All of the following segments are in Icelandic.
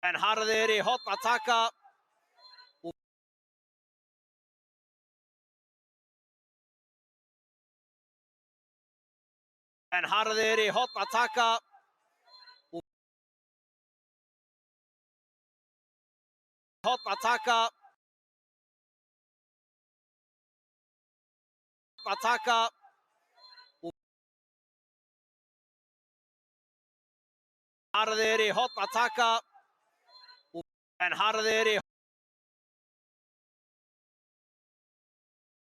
En Harðir í horn að taka. En Harðir í horn að taka. Horn að taka. Að taka. Harðir í horn að taka. En Harðir í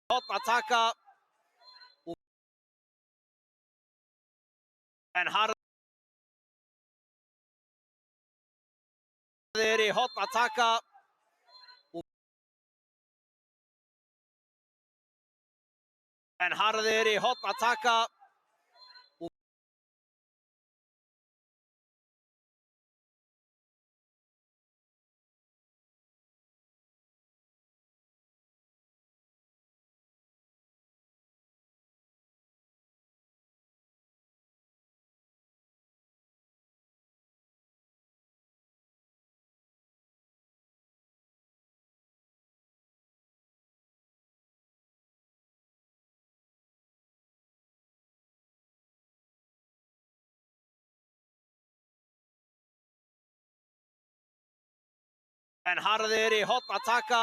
horn að taka. En Harðir í horn að taka. En Harðir í horn að taka. En Harðir í horn að taka.